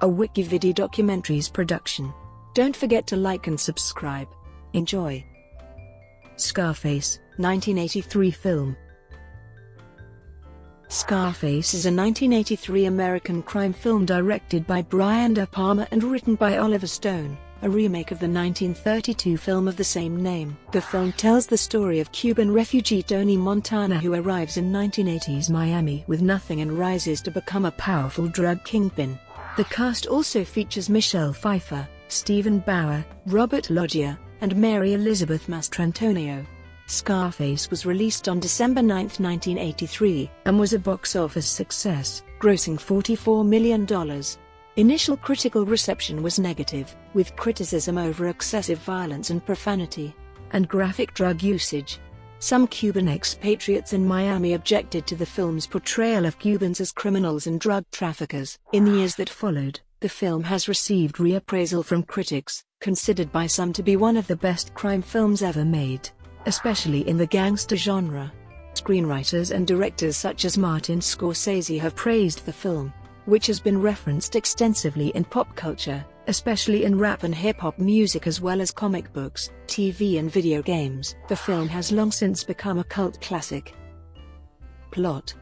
a WikiVidi Documentaries production. Don't forget to like and subscribe. Enjoy. Scarface, 1983 film. Scarface is a 1983 American crime film directed by Brian De Palma and written by Oliver Stone, a remake of the 1932 film of the same name. The film tells the story of Cuban refugee Tony Montana, who arrives in 1980s Miami with nothing and rises to become a powerful drug kingpin. The cast also features Michelle Pfeiffer, Stephen Bauer, Robert Loggia, and Mary Elizabeth Mastrantonio. Scarface was released on December 9, 1983, and was a box office success, grossing $44 million. Initial critical reception was negative, with criticism over excessive violence and profanity, and graphic drug usage. Some Cuban expatriates in Miami objected to the film's portrayal of Cubans as criminals and drug traffickers. In the years that followed, the film has received reappraisal from critics, considered by some to be one of the best crime films ever made, especially in the gangster genre. Screenwriters and directors such as Martin Scorsese have praised the film, which has been referenced extensively in pop culture, especially in rap and hip-hop music as well as comic books, TV and video games. The film has long since become a cult classic. Plot.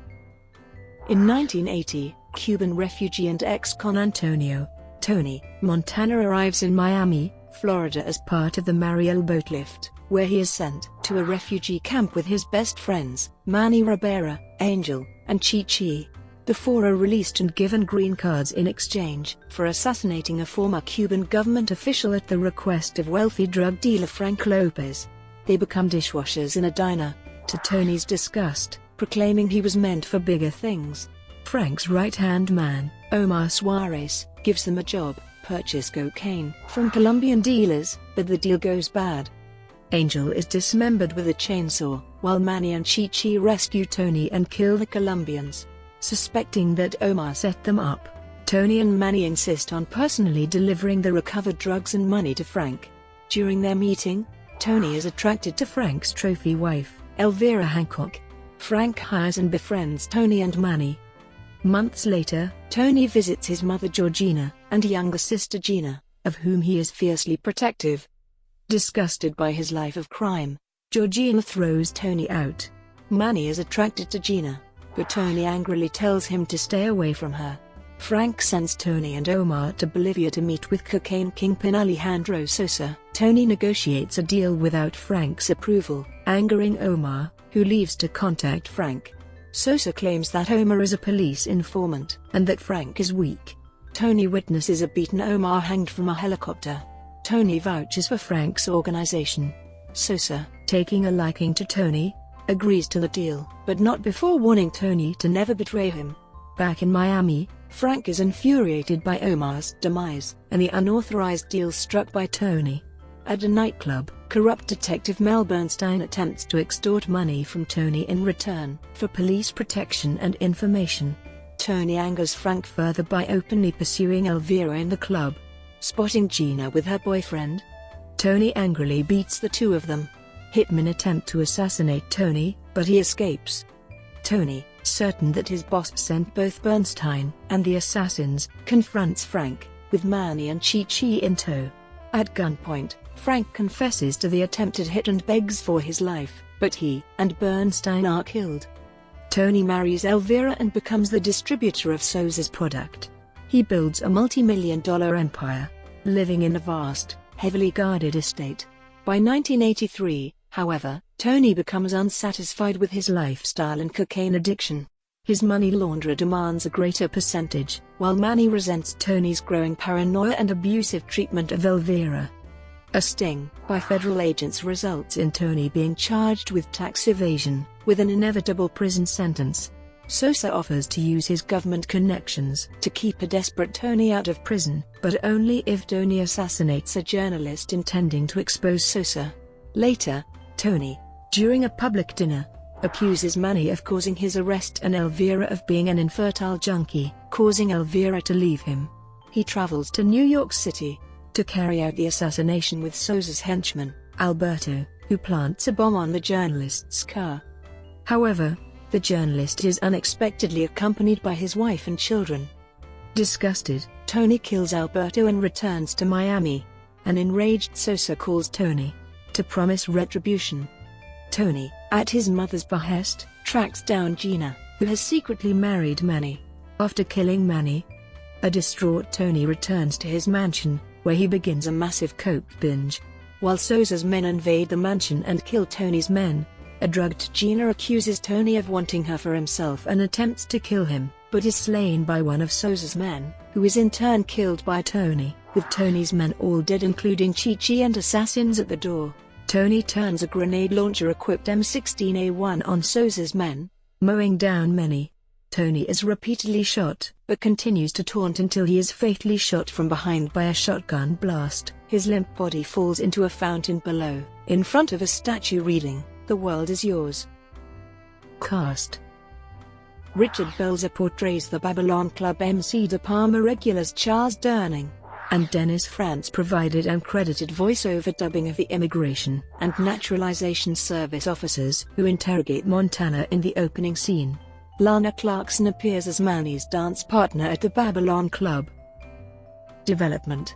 In 1980, Cuban refugee and ex-con Tony Montana arrives in Miami, Florida as part of the Mariel boat lift, where he is sent to a refugee camp with his best friends, Manny Rivera, Angel, and Chi-Chi. The four are released and given green cards in exchange for assassinating a former Cuban government official at the request of wealthy drug dealer Frank Lopez. They become dishwashers in a diner, to Tony's disgust, proclaiming he was meant for bigger things. Frank's right-hand man, Omar Suarez, gives them a job: purchase cocaine from Colombian dealers, but the deal goes bad. Angel is dismembered with a chainsaw, while Manny and Chi-Chi rescue Tony and kill the Colombians. Suspecting that Omar set them up, Tony and Manny insist on personally delivering the recovered drugs and money to Frank. During their meeting, Tony is attracted to Frank's trophy wife, Elvira Hancock. Frank hires and befriends Tony and Manny. Months later, Tony visits his mother Georgina, and younger sister Gina, of whom he is fiercely protective. Disgusted by his life of crime, Georgina throws Tony out. Manny is attracted to Gina, but Tony angrily tells him to stay away from her. Frank sends Tony and Omar to Bolivia to meet with cocaine kingpin Alejandro Sosa. Tony negotiates a deal without Frank's approval, angering Omar, who leaves to contact Frank. Sosa claims that Omar is a police informant, and that Frank is weak. Tony witnesses a beaten Omar hanged from a helicopter. Tony vouches for Frank's organization. Sosa, taking a liking to Tony, agrees to the deal, but not before warning Tony to never betray him. Back in Miami, Frank is infuriated by Omar's demise, and the unauthorized deal struck by Tony. At a nightclub, corrupt detective Mel Bernstein attempts to extort money from Tony in return for police protection and information. Tony angers Frank further by openly pursuing Elvira in the club. Spotting Gina with her boyfriend, Tony angrily beats the two of them. Hitmen attempt to assassinate Tony, but he escapes. Tony, certain that his boss sent both Bernstein and the assassins, confronts Frank, with Manny and Chi-Chi in tow. At gunpoint, Frank confesses to the attempted hit and begs for his life, but he and Bernstein are killed. Tony marries Elvira and becomes the distributor of Sosa's product. He builds a multi-million-dollar empire, living in a vast, heavily guarded estate. By 1983, however, Tony becomes unsatisfied with his lifestyle and cocaine addiction. His money launderer demands a greater percentage, while Manny resents Tony's growing paranoia and abusive treatment of Elvira. A sting by federal agents results in Tony being charged with tax evasion, with an inevitable prison sentence. Sosa offers to use his government connections to keep a desperate Tony out of prison, but only if Tony assassinates a journalist intending to expose Sosa. Later, Tony, during a public dinner, accuses Manny of causing his arrest and Elvira of being an infertile junkie, causing Elvira to leave him. He travels to New York City to carry out the assassination with Sosa's henchman, Alberto, who plants a bomb on the journalist's car. However, the journalist is unexpectedly accompanied by his wife and children. Disgusted, Tony kills Alberto and returns to Miami. An enraged Sosa calls Tony to promise retribution. Tony, at his mother's behest, tracks down Gina, who has secretly married Manny. After killing Manny, a distraught Tony returns to his mansion, where he begins a massive coke binge. While Sosa's men invade the mansion and kill Tony's men, a drugged Gina accuses Tony of wanting her for himself and attempts to kill him, but is slain by one of Sosa's men, who is in turn killed by Tony, with Tony's men all dead including Chi-Chi and assassins at the door. Tony turns a grenade launcher-equipped M16A1 on Sosa's men, mowing down many. Tony is repeatedly shot, but continues to taunt until he is fatally shot from behind by a shotgun blast. His limp body falls into a fountain below, in front of a statue reading, "The world is yours." Cast: Richard Belzer portrays the Babylon Club MC De Palma regulars Charles Durning, and Dennis Franz provided uncredited voiceover dubbing of the Immigration and Naturalization Service officers who interrogate Montana in the opening scene. Lana Clarkson appears as Manny's dance partner at the Babylon Club. Development: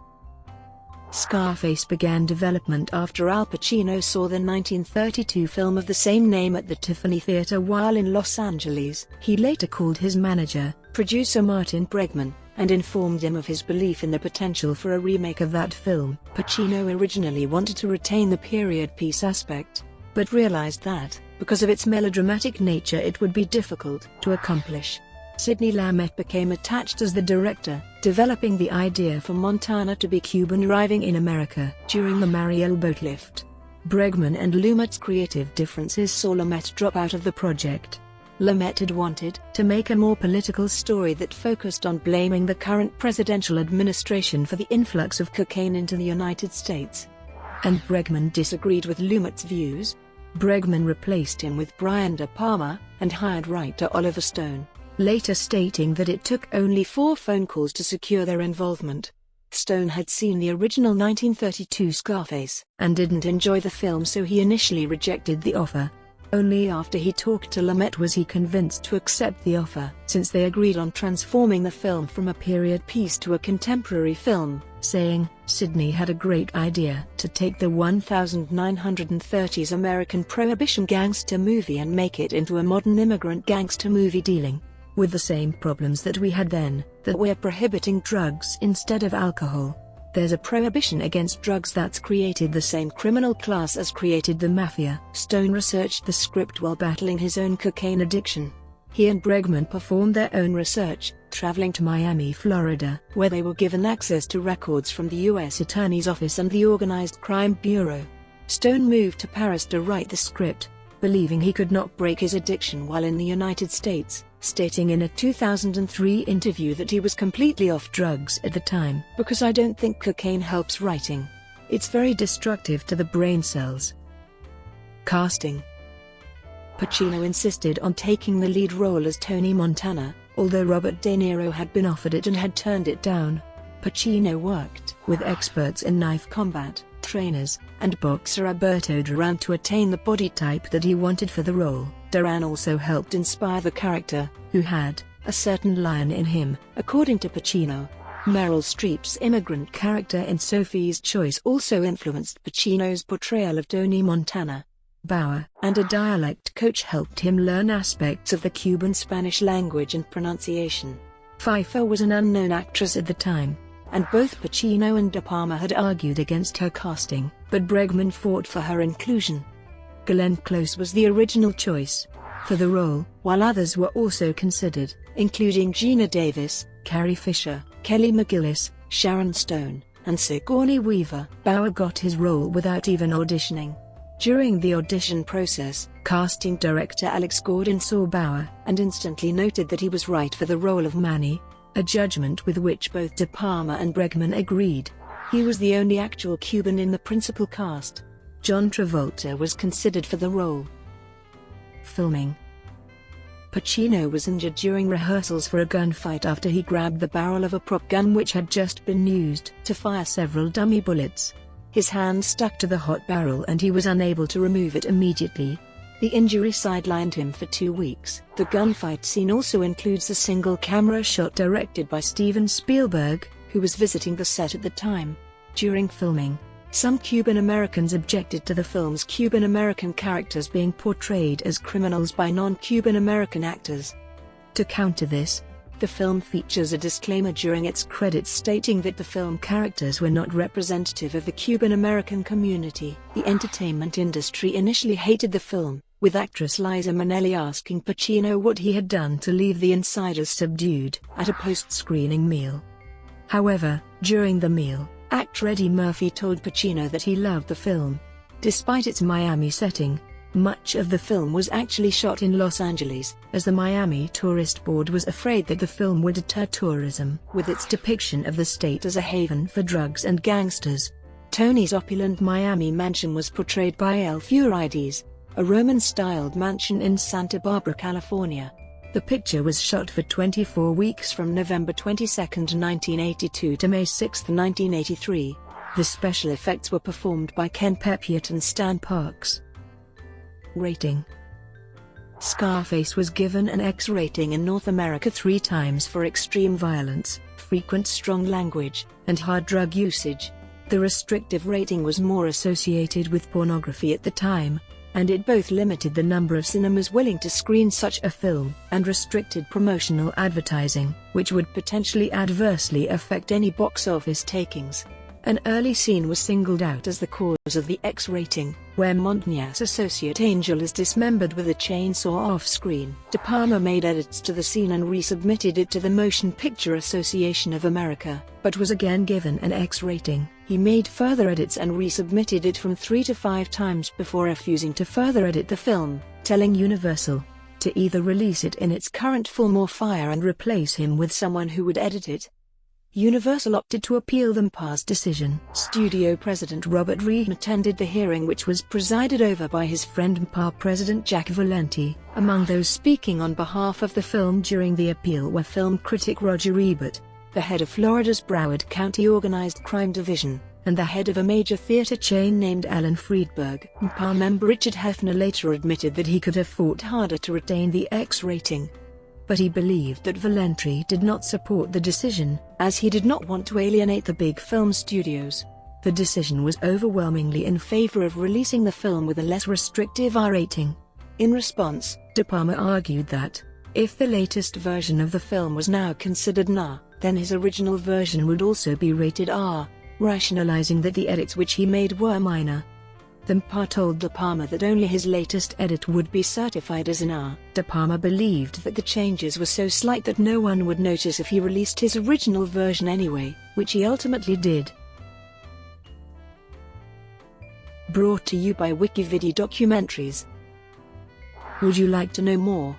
Scarface began development after Al Pacino saw the 1932 film of the same name at the Tiffany Theater while in Los Angeles. He later called his manager, producer Martin Bregman, and informed him of his belief in the potential for a remake of that film. Pacino originally wanted to retain the period piece aspect, but realized that, because of its melodramatic nature, it would be difficult to accomplish. Sidney Lumet became attached as the director, developing the idea for Montana to be Cuban arriving in America during the Mariel boat lift. Bregman and Lumet's creative differences saw Lumet drop out of the project. Lumet had wanted to make a more political story that focused on blaming the current presidential administration for the influx of cocaine into the United States, and Bregman disagreed with Lumet's views. Bregman replaced him with Brian De Palma, and hired writer Oliver Stone, later stating that it took only 4 phone calls to secure their involvement. Stone had seen the original 1932 Scarface, and didn't enjoy the film, so he initially rejected the offer. Only after he talked to Lumet was he convinced to accept the offer, since they agreed on transforming the film from a period piece to a contemporary film, saying, "Sidney had a great idea to take the 1930s American Prohibition gangster movie and make it into a modern immigrant gangster movie dealing with the same problems that we had then, that we're prohibiting drugs instead of alcohol. There's a prohibition against drugs that's created the same criminal class as created the mafia." Stone researched the script while battling his own cocaine addiction. He and Bregman performed their own research, traveling to Miami, Florida, where they were given access to records from the U.S. Attorney's Office and the Organized Crime Bureau. Stone moved to Paris to write the script, believing he could not break his addiction while in the United States, stating in a 2003 interview that he was completely off drugs at the time. "Because I don't think cocaine helps writing. It's very destructive to the brain cells." Casting: Pacino insisted on taking the lead role as Tony Montana, although Robert De Niro had been offered it and had turned it down. Pacino worked with experts in knife combat, trainers, and boxer Alberto Duran to attain the body type that he wanted for the role. Duran also helped inspire the character, who had a certain lion in him, according to Pacino. Meryl Streep's immigrant character in Sophie's Choice also influenced Pacino's portrayal of Tony Montana. Bauer and a dialect coach helped him learn aspects of the Cuban Spanish language and pronunciation. Pfeiffer was an unknown actress at the time, and both Pacino and De Palma had argued against her casting, but Bregman fought for her inclusion. Glenn Close was the original choice for the role, while others were also considered, including Gina Davis, Carrie Fisher, Kelly McGillis, Sharon Stone, and Sigourney Weaver. Bauer got his role without even auditioning. During the audition process, casting director Alex Gordon saw Bauer and instantly noted that he was right for the role of Manny, a judgment with which both De Palma and Bregman agreed. He was the only actual Cuban in the principal cast. John Travolta was considered for the role. Filming: Pacino was injured during rehearsals for a gunfight after he grabbed the barrel of a prop gun which had just been used to fire several dummy bullets. His hand stuck to the hot barrel and he was unable to remove it immediately. The injury sidelined him for 2 weeks. The gunfight scene also includes a single camera shot directed by Steven Spielberg, who was visiting the set at the time. During filming, some Cuban Americans objected to the film's Cuban American characters being portrayed as criminals by non-Cuban American actors. To counter this, the film features a disclaimer during its credits stating that the film characters were not representative of the Cuban American community. The entertainment industry initially hated the film, with actress Liza Minnelli asking Pacino what he had done to leave the insiders subdued at a post-screening meal. However, during the meal, actor Eddie Murphy told Pacino that he loved the film. Despite its Miami setting, much of the film was actually shot in Los Angeles, as the Miami Tourist Board was afraid that the film would deter tourism with its depiction of the state as a haven for drugs and gangsters. Tony's opulent Miami mansion was portrayed by El Furides, a Roman-styled mansion in Santa Barbara, California. The picture was shot for 24 weeks from November 22, 1982 to May 6, 1983. The special effects were performed by Ken Pepiot and Stan Parks. Rating: Scarface was given an X rating in North America 3 times for extreme violence, frequent strong language, and hard drug usage. The restrictive rating was more associated with pornography at the time, and it both limited the number of cinemas willing to screen such a film and restricted promotional advertising, which would potentially adversely affect any box office takings. An early scene was singled out as the cause of the X rating, where Montagniers' associate Angel is dismembered with a chainsaw off-screen. De Palma made edits to the scene and resubmitted it to the Motion Picture Association of America, but was again given an X rating. He made further edits and resubmitted it from 3 to 5 times before refusing to further edit the film, telling Universal to either release it in its current form or fire and replace him with someone who would edit it. Universal opted to appeal the MPA's decision. Studio president Robert Reed attended the hearing, which was presided over by his friend MPA president Jack Valenti. Among those speaking on behalf of the film during the appeal were film critic Roger Ebert, the head of Florida's Broward County Organized Crime Division, and the head of a major theater chain named Alan Friedberg. MPA member Richard Hefner later admitted that he could have fought harder to retain the X rating, but he believed that Valenti did not support the decision, as he did not want to alienate the big film studios. The decision was overwhelmingly in favor of releasing the film with a less restrictive R rating. In response, De Palma argued that, if the latest version of the film was now considered an R, then his original version would also be rated R, rationalizing that the edits which he made were minor. The MPA told De Palma that only his latest edit would be certified as an R. De Palma believed that the changes were so slight that no one would notice if he released his original version anyway, which he ultimately did. Brought to you by WikiVidi Documentaries. Would you like to know more?